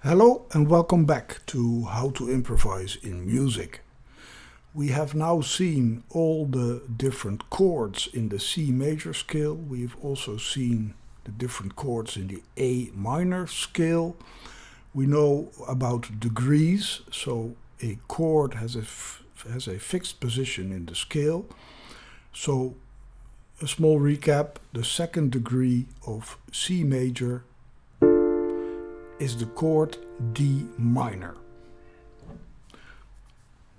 Hello and welcome back to How to Improvise in Music. We have now seen all the different chords in the C major scale. We've also seen the different chords in the A minor scale. We know about degrees, so a chord has a fixed position in the scale. So a small recap, the second degree of C major is the chord D minor.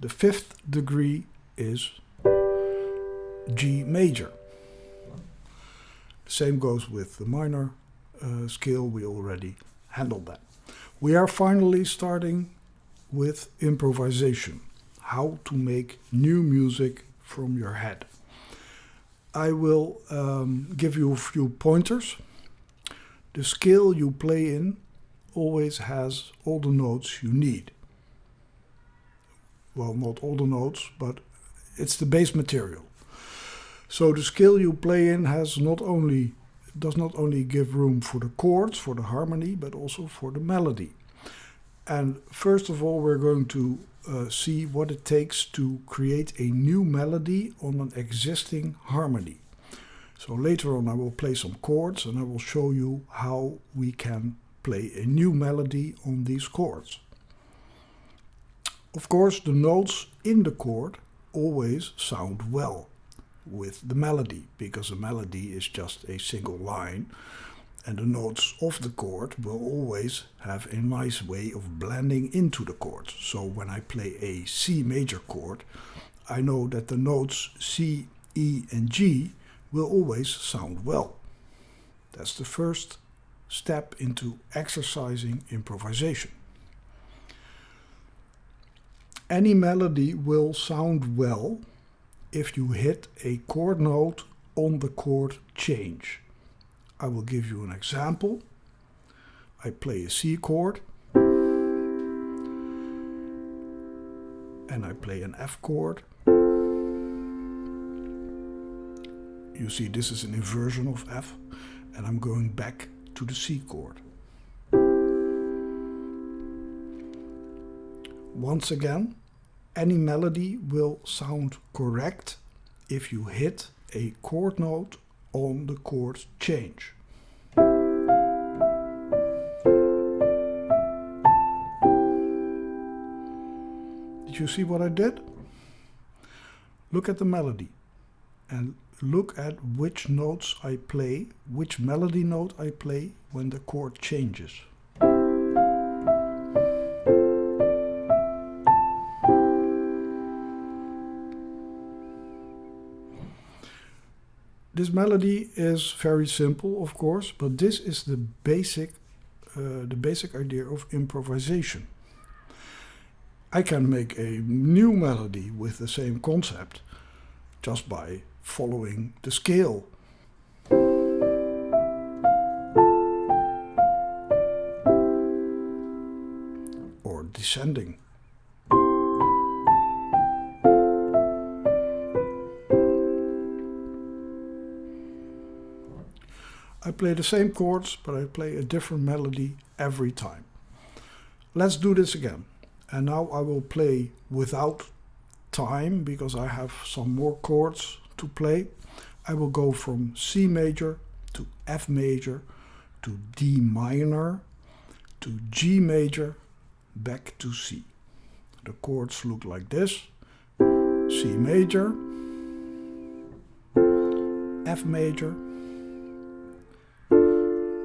The fifth degree is G major. The same goes with the minor scale, we already handled that. We are finally starting with improvisation, how to make new music from your head. I will give you a few pointers. The scale you play in always has all the notes you need. Well, not all the notes, but it's the base material. So the scale you play in does not only give room for the chords, for the harmony, but also for the melody. And first of all, we're going to see what it takes to create a new melody on an existing harmony. So later on I will play some chords and I will show you how we can play a new melody on these chords. Of course, the notes in the chord always sound well with the melody, because a melody is just a single line, and the notes of the chord will always have a nice way of blending into the chords. So when I play a C major chord, I know that the notes C, E and G will always sound well. That's the first step into exercising improvisation. Any melody will sound well if you hit a chord note on the chord change. I will give you an example. I play a C chord and I play an F chord. You see, this is an inversion of F, and I'm going back to the C chord. Once again, any melody will sound correct if you hit a chord note on the chord change. Did you see what I did? Look at the melody and look at which notes I play, which melody note I play when the chord changes. This melody is very simple, of course, but this is the basic idea of improvisation. I can make a new melody with the same concept just by following the scale. Or descending. I play the same chords, but I play a different melody every time. Let's do this again. And now I will play without time, because I have some more chords to play. I will go from C major to F major to D minor to G major back to C. The chords look like this: C major, F major,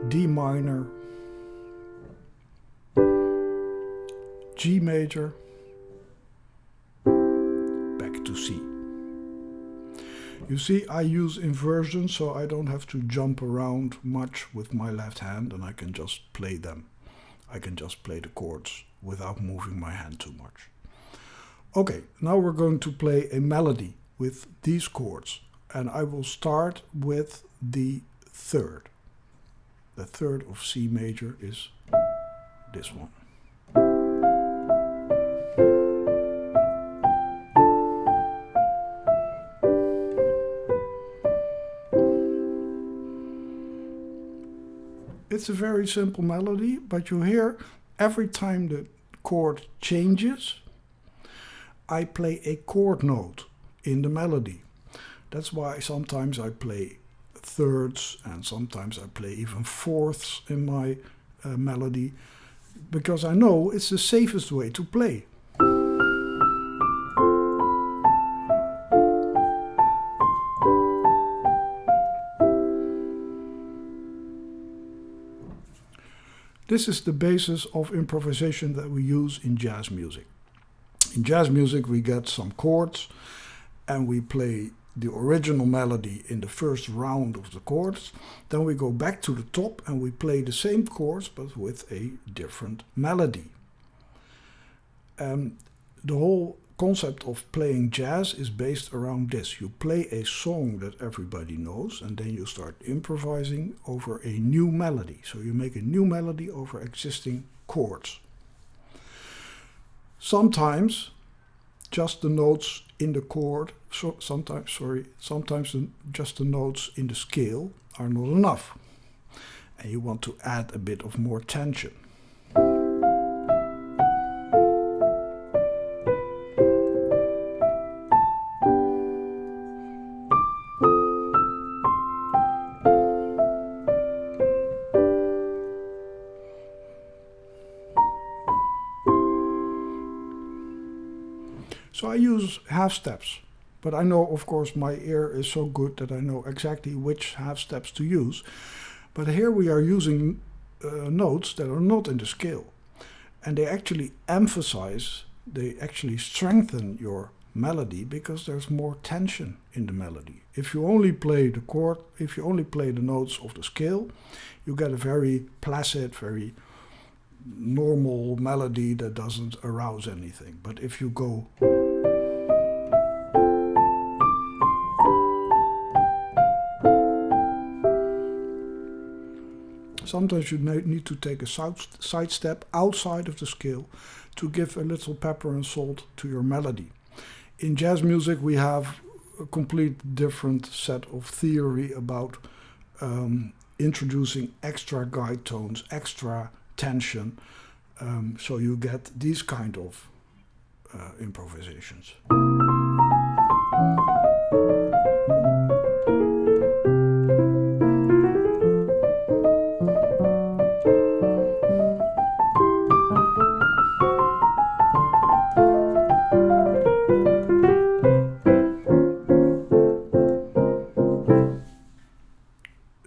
D minor, G major, back to C. You see, I use inversion, so I don't have to jump around much with my left hand, and I can just play them. I can just play the chords without moving my hand too much. Okay, now we're going to play a melody with these chords, and I will start with the third. The third of C major is this one. It's a very simple melody, but you hear every time the chord changes, I play a chord note in the melody. That's why sometimes I play thirds and sometimes I play even fourths in my melody, because I know it's the safest way to play. This is the basis of improvisation that we use in jazz music. In jazz music we get some chords and we play the original melody in the first round of the chords. Then we go back to the top and we play the same chords but with a different melody. The whole concept of playing jazz is based around this. You play a song that everybody knows and then you start improvising over a new melody. So you make a new melody over existing chords. Sometimes just the notes in the chord, sometimes just the notes in the scale are not enough. And you want to add a bit of more tension. So I use half steps, but I know, of course, my ear is so good that I know exactly which half steps to use. But here we are using notes that are not in the scale. And they actually emphasize, they actually strengthen your melody because there's more tension in the melody. If you only play the chord, if you only play the notes of the scale, you get a very placid, very normal melody that doesn't arouse anything. But if you go sometimes you need to take a side step outside of the scale to give a little pepper and salt to your melody. In jazz music we have a complete different set of theory about introducing extra guide tones, extra tension, so you get these kind of improvisations.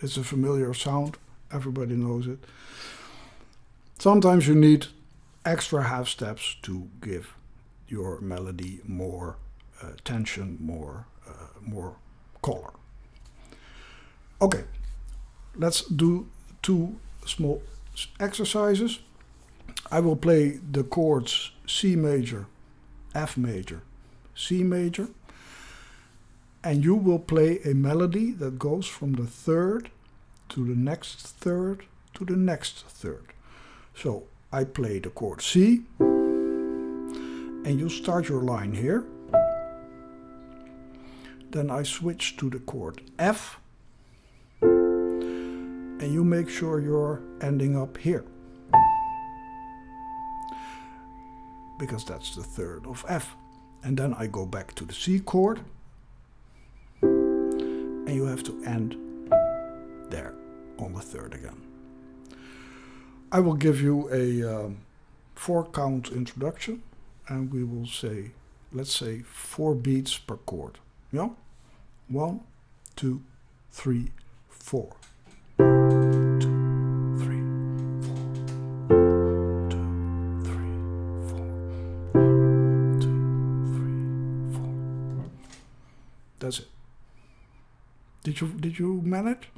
It's a familiar sound, everybody knows it. Sometimes you need extra half steps to give your melody more tension, more color. Okay, let's do two small exercises. I will play the chords C major, F major, C major, and you will play a melody that goes from the third to the next third to the next third. So I play the chord C, and you start your line here. Then I switch to the chord F, and you make sure you're ending up here, because that's the third of F. And then I go back to the C chord, and you have to end there on the third again. I will give you a 4-count introduction, and we will say, let's say 4 beats per chord. Yeah? 1, 2, 3, 4. 2, 3, 4. 2, 3, 4. 2, 3, 4. That's it. Did you manage?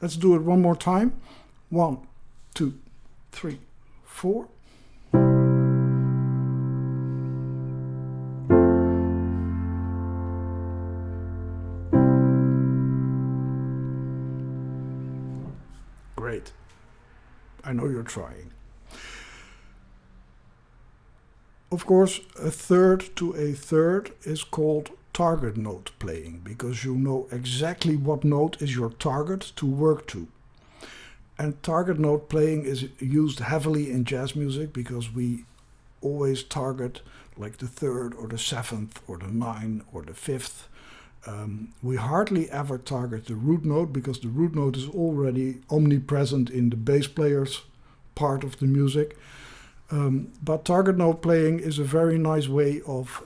Let's do it one more time. 1, 2, 3, 4. Great. I know you're trying. Of course, a third to a third is called target note playing, because you know exactly what note is your target to work to. And target note playing is used heavily in jazz music because we always target like the 3rd or the 7th or the 9th or the 5th. We hardly ever target the root note because the root note is already omnipresent in the bass player's part of the music. But target note playing is a very nice way of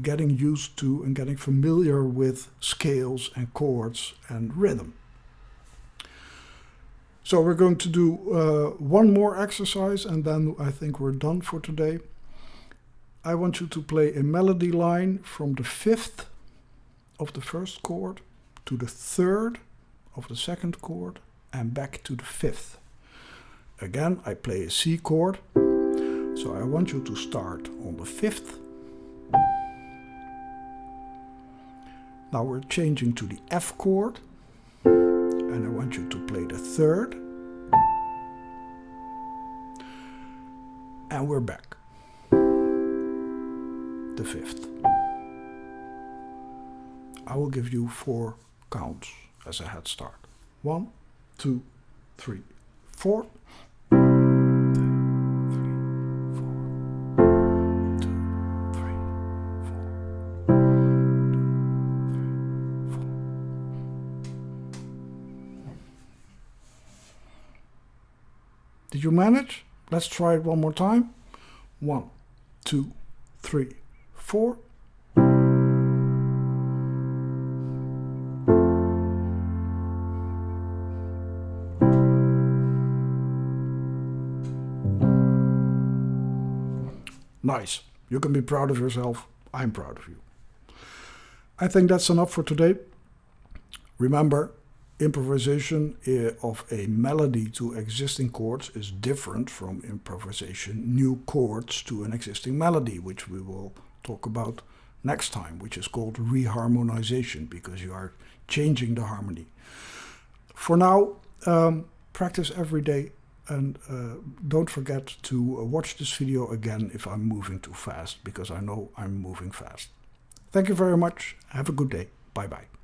getting used to and getting familiar with scales and chords and rhythm. So we're going to do one more exercise and then I think we're done for today. I want you to play a melody line from the 5th of the 1st chord to the 3rd of the 2nd chord and back to the 5th. Again, I play a C chord, so I want you to start on the 5th. Now we're changing to the F chord, and I want you to play the 3rd. And we're back. The 5th. I will give you 4 counts as a head start. 1, 2, 3, 4. 2, 3, 4. 2, 3, 4. 2, 3, 4. Did you manage? Let's try it one more time. 1, 2, 3, 4. Nice. You can be proud of yourself. I'm proud of you. I think that's enough for today. Remember, improvisation of a melody to existing chords is different from improvisation new chords to an existing melody, which we will talk about next time, which is called reharmonization, because you are changing the harmony. For now, practice every day. And don't forget to watch this video again if I'm moving too fast, because I know I'm moving fast. Thank you very much. Have a good day. Bye-bye.